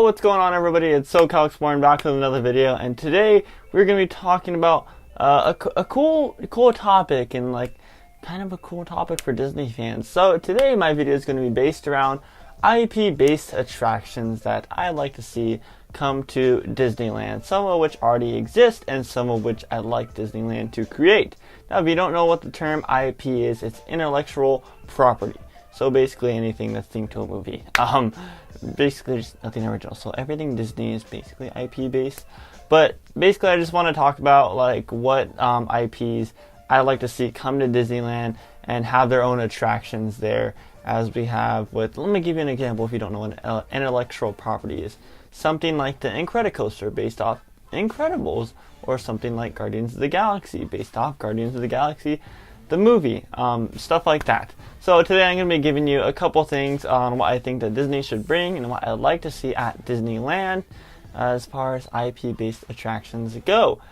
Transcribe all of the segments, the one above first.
Yo, what's going on, everybody? It's SoCalExploring back with another video, and today we're going to be talking about a cool topic, and kind of a cool topic for Disney fans. So today my video is going to be based around IP-based attractions that I'd like to see come to Disneyland, some of which already exist and some of which I'd like Disneyland to create. Now, if you don't know what the term IP is, it's intellectual property. So basically anything that's themed to a movie. Basically just nothing original. So everything Disney is basically IP based. But basically I just want to talk about what IPs I'd like to see come to Disneyland and have their own attractions there, as we have with, let me give you an example if you don't know what an intellectual property is. Something like the Coaster based off Incredibles, or something like Guardians of the Galaxy based off Guardians of the Galaxy the movie, stuff like that. So today I'm going to be giving you a couple things on what I think that Disney should bring and what I'd like to see at Disneyland as far as IP based attractions go.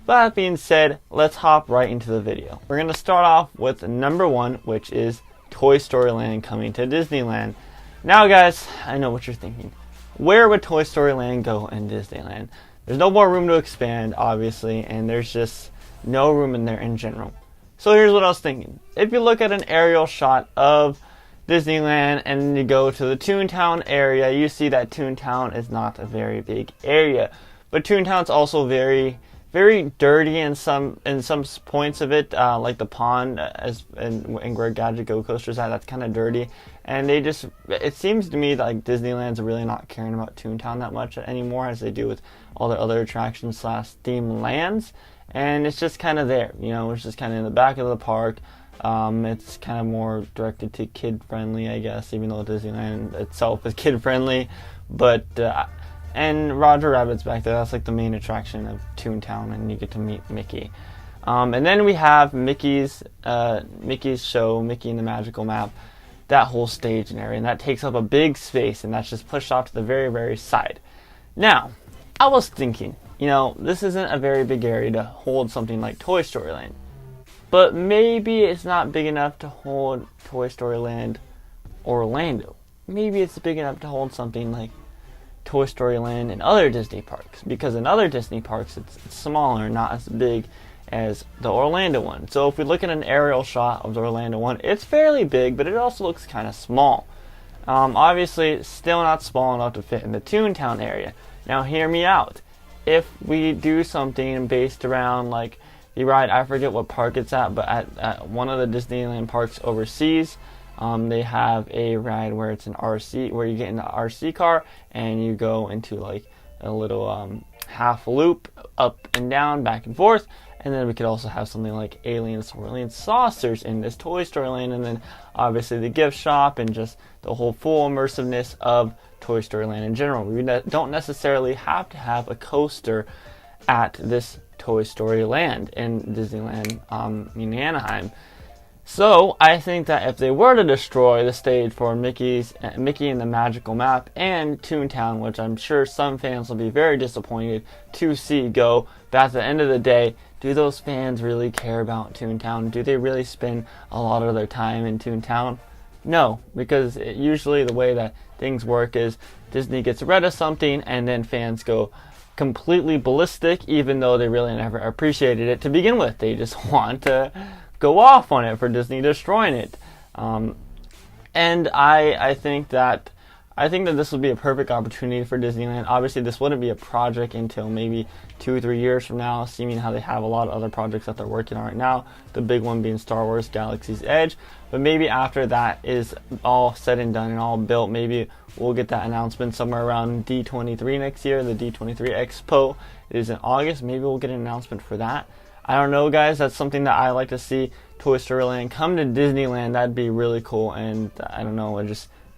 That being said, let's hop right into the video. We're going to start off with number one, which is Toy Story Land coming to Disneyland. Now guys, I know what you're thinking. Where would Toy Story Land go in Disneyland? There's no more room to expand, obviously, and there's just no room in there in general. So here's what I was thinking. If you look at an aerial shot of Disneyland and you go to the Toontown area, you see that Toontown is not a very big area. But Toontown's also very, very dirty in some points of it, like the pond and where Gadget Go Coaster's at, that's kind of dirty. And it seems to me like Disneyland's really not caring about Toontown that much anymore, as they do with all their other attractions / theme lands. And it's just kind of there, it's just kind of in the back of the park. It's kind of more directed to kid-friendly, I guess, even though Disneyland itself is kid-friendly. But, and Roger Rabbit's back there. That's the main attraction of Toontown, and you get to meet Mickey. And then we have Mickey's show, Mickey and the Magical Map, that whole stage and area. And that takes up a big space, and that's just pushed off to the very, very side. Now, I was thinking, this isn't a very big area to hold something like Toy Story Land. But maybe it's not big enough to hold Toy Story Land Orlando. Maybe it's big enough to hold something like Toy Story Land in other Disney parks. Because in other Disney parks, it's smaller, not as big as the Orlando one. So if we look at an aerial shot of the Orlando one, it's fairly big, but it also looks kind of small. Obviously, it's still not small enough to fit in the Toontown area. Now hear me out. If we do something based around the ride, I forget what park it's at, but at one of the Disneyland parks overseas, they have a ride where it's an RC, where you get in the RC car and you go into a little half loop up and down, back and forth. And then we could also have something like Alien Swirling Saucers in this Toy Story Land, and then obviously the gift shop and just the whole full immersiveness of Toy Story Land in general. We don't necessarily have to have a coaster at this Toy Story Land in Disneyland in Anaheim. So I think that if they were to destroy the stage for Mickey and the Magical Map and Toontown, which I'm sure some fans will be very disappointed to see go, but at the end of the day, do those fans really care about Toontown? Do they really spend a lot of their time in Toontown? No, because usually the way that things work is Disney gets rid of something and then fans go completely ballistic, even though they really never appreciated it to begin with. They just want to go off on it for Disney destroying it. And I think that this would be a perfect opportunity for Disneyland. Obviously, this wouldn't be a project until maybe 2 or 3 years from now, seeming how they have a lot of other projects that they're working on right now. The big one being Star Wars Galaxy's Edge. But maybe after that is all said and done and all built, maybe we'll get that announcement somewhere around D23 next year. The D23 Expo is in August. Maybe we'll get an announcement for that. I don't know, guys. That's something that I like to see Toy Story Land come to Disneyland. That'd be really cool. And I don't know,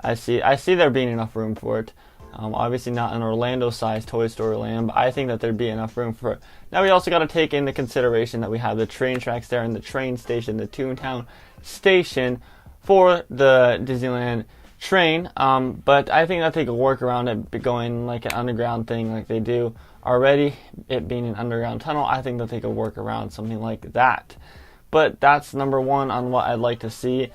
I see there being enough room for it. Obviously not an Orlando-sized Toy Story Land, but I think that there'd be enough room for it. Now we also got to take into consideration that we have the train tracks there and the train station, the Toontown station for the Disneyland train. But I think that they could work around it going like an underground thing like they do already, it being an underground tunnel. I think that they could work around something like that. But that's number one on what I'd like to see.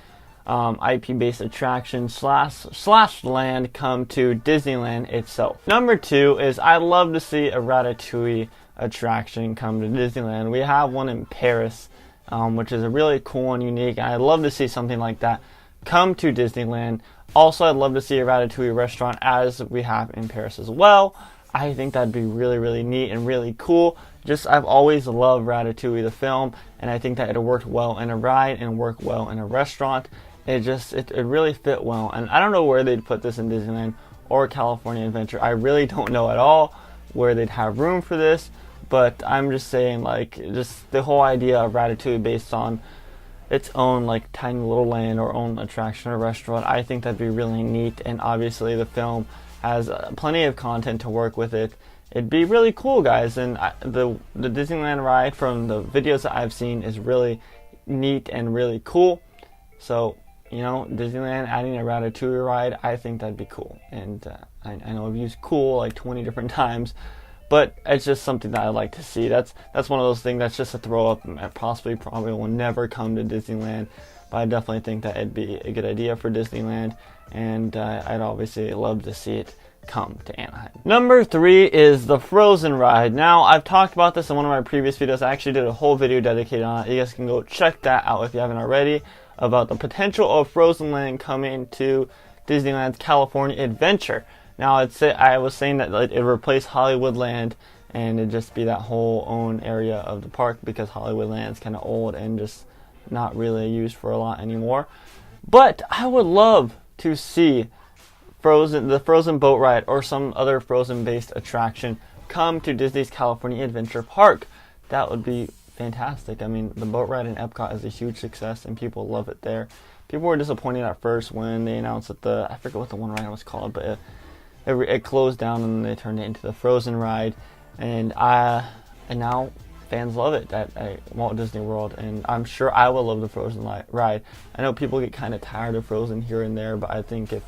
IP-based attraction slash land come to Disneyland itself. Number 2 is I'd love to see a Ratatouille attraction come to Disneyland. We have one in Paris, which is a really cool and unique, and I'd love to see something like that come to Disneyland. Also, I'd love to see a Ratatouille restaurant as we have in Paris as well. I think that'd be really, really neat and really cool. I've always loved Ratatouille the film, and I think that it worked well in a ride and worked well in a restaurant. It really fit well, and I don't know where they'd put this in Disneyland or California Adventure. I really don't know at all where they'd have room for this, but I'm just saying, like, just the whole idea of Ratatouille based on its own like tiny little land or own attraction or restaurant, I think that'd be really neat. And obviously the film has plenty of content to work with it. It'd be really cool, guys. And the Disneyland ride, from the videos that I've seen, is really neat and really cool. So, you know, Disneyland adding a Ratatouille ride, I think that'd be cool. And I know I've used cool like 20 different times, but it's just something that I'd like to see. That's one of those things that's just a throw up, and probably will never come to Disneyland. But I definitely think that it'd be a good idea for Disneyland, and I'd obviously love to see it come to Anaheim. Number 3 is the Frozen ride. Now, I've talked about this in one of my previous videos. I actually did a whole video dedicated on it. You guys can go check that out if you haven't already, about the potential of Frozen Land coming to Disneyland's California Adventure. Now, I was saying that like, it replaced Hollywood Land, and it'd just be that whole own area of the park, because Hollywood Land's kind of old and just not really used for a lot anymore. But I would love to see the Frozen boat ride or some other Frozen-based attraction come to Disney's California Adventure Park. That would be fantastic. I mean, the boat ride in Epcot is a huge success, and people love it there. People were disappointed at first when they announced that I forget what the one ride was called, but it closed down and they turned it into the Frozen ride, and now fans love it at Walt Disney World, and I'm sure I will love the Frozen ride. I know people get kind of tired of Frozen here and there, but I think if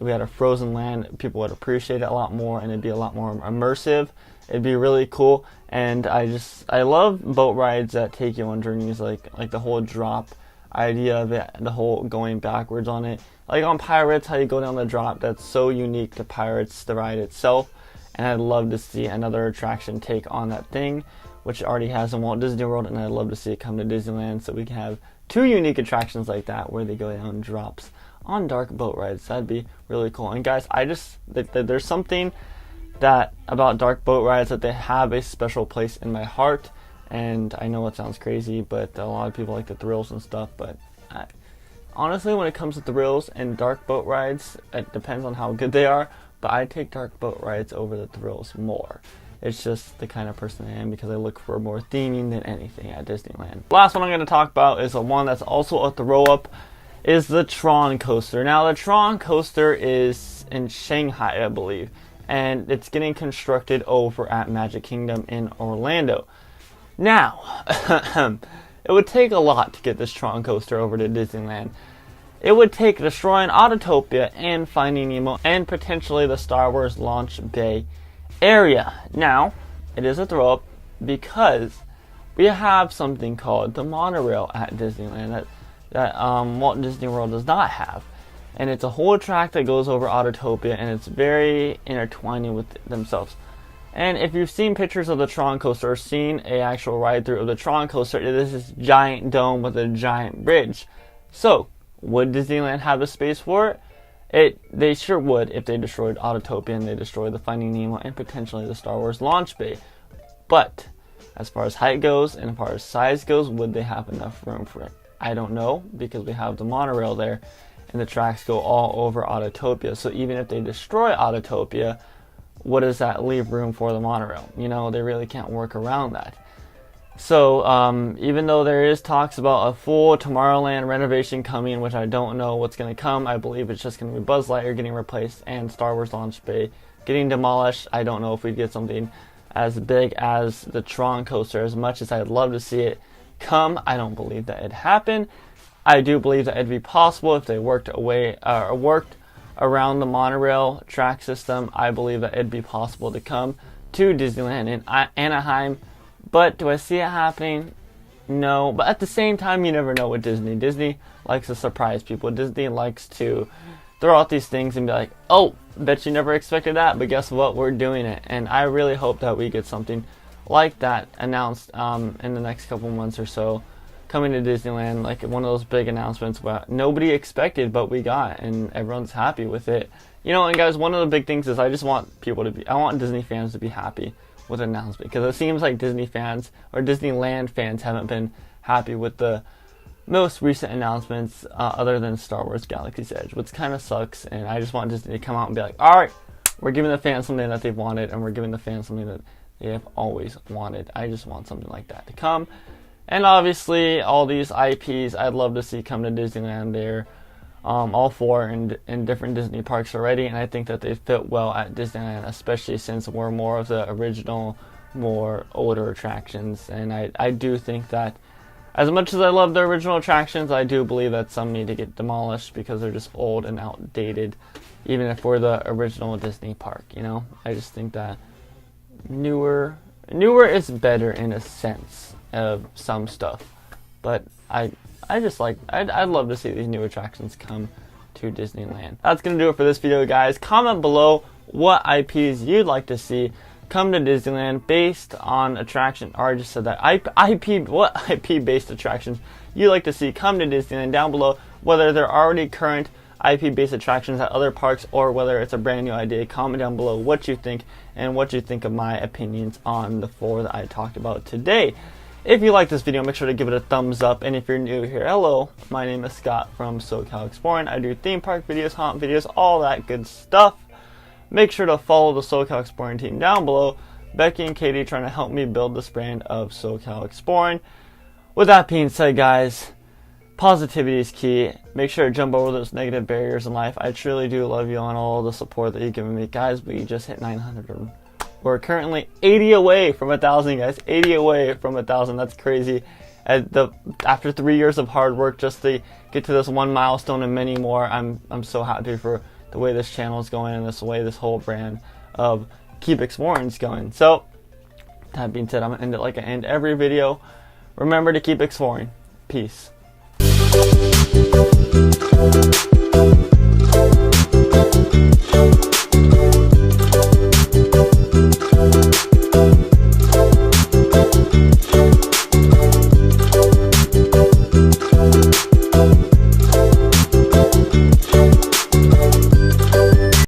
we had a Frozen Land, people would appreciate it a lot more, and it'd be a lot more immersive. It'd be really cool, and I love boat rides that take you on journeys, like the whole drop idea of it, the whole going backwards on it. Like on Pirates, how you go down the drop, that's so unique to Pirates, the ride itself, and I'd love to see another attraction take on that thing, which it already has in Walt Disney World, and I'd love to see it come to Disneyland so we can have 2 unique attractions like that where they go down drops on dark boat rides. That'd be really cool. And guys, there's something that about dark boat rides that they have a special place in my heart. And I know it sounds crazy, but a lot of people like the thrills and stuff, but honestly, when it comes to thrills and dark boat rides, it depends on how good they are, but I take dark boat rides over the thrills more. It's just the kind of person I am, because I look for more theming than anything at Disneyland. Last one I'm going to talk about is the one that's also a throw-up, is the Tron Coaster. Now, the Tron Coaster is in Shanghai, I believe, and it's getting constructed over at Magic Kingdom in Orlando. Now, it would take a lot to get this Tron Coaster over to Disneyland. It would take destroying Autotopia and Finding Nemo and potentially the Star Wars Launch Bay area. Now, it is a throw-up because we have something called the monorail at Disneyland that Walt Disney World does not have. And it's a whole track that goes over Autotopia, and it's very intertwining with themselves. And if you've seen pictures of the Tron Coaster or seen an actual ride through of the Tron Coaster, it is this giant dome with a giant bridge. So, would Disneyland have the space for it? They sure would if they destroyed Autotopia and they destroyed the Finding Nemo and potentially the Star Wars Launch Bay. But, as far as height goes and as far as size goes, would they have enough room for it? I don't know, because we have the monorail there and the tracks go all over Autotopia. So even if they destroy Autotopia, what does that leave room for the monorail? You know, they really can't work around that. So even though there is talks about a full Tomorrowland renovation coming, which I don't know what's going to come, I believe it's just going to be Buzz Lightyear getting replaced and Star Wars Launch Bay getting demolished. I don't know if we'd get something as big as the Tron Coaster. As much as I'd love to see it come, I don't believe that it'd happen. I do believe that it'd be possible if they worked around the monorail track system. I believe that it'd be possible to come to Disneyland in Anaheim. But do I see it happening? No, but at the same time, you never know with Disney. Disney likes to surprise people. Disney likes to throw out these things and be like, oh, bet you never expected that, but guess what, we're doing it. And I really hope that we get something like that announced in the next couple months or so, coming to Disneyland, like one of those big announcements that nobody expected but we got, and everyone's happy with it. You know, and guys, one of the big things is I want Disney fans to be happy with an announcement, because it seems like Disney fans or Disneyland fans haven't been happy with the most recent announcements other than Star Wars Galaxy's Edge, which kind of sucks. And I just want Disney to come out and be like, alright, we're giving the fans something that they've wanted, and we're giving the fans something that they have always wanted. I just want something like that to come. And obviously all these IPs I'd love to see come to Disneyland. They're all four in different Disney parks already, and I think that they fit well at Disneyland, especially since we're more of the original, more older attractions. And I do think that as much as I love the original attractions, I do believe that some need to get demolished because they're just old and outdated, even if we're the original Disney park, you know? I just think that newer is better in a sense of some stuff. But I'd love to see these new attractions come to Disneyland. That's going to do it for this video, guys. Comment below what IPs you'd like to see come to Disneyland based on attraction. Or I just said that. What IP based attractions you'd like to see come to Disneyland down below, whether they're already current IP based attractions at other parks or whether it's a brand new idea. Comment down below what you think and what you think of my opinions on the four that I talked about today. If you like this video, make sure to give it a thumbs up. And if you're new here, hello, my name is Scott from SoCalExploring. I do theme park videos, haunt videos, all that good stuff. Make sure to follow the SoCalExploring team down below. Becky and Katie trying to help me build this brand of SoCalExploring. With that being said, guys, positivity is key. Make sure to jump over those negative barriers in life. I truly do love you on all the support that you've given me. Guys, we just hit 900. We're currently 80 away from 1,000, guys. 80 away from 1,000. That's crazy. After 3 years of hard work just to get to this one milestone and many more, I'm so happy for the way this channel is going and this way this whole brand of Keep Exploring is going. So, that being said, I'm going to end it like I end every video. Remember to keep exploring. Peace.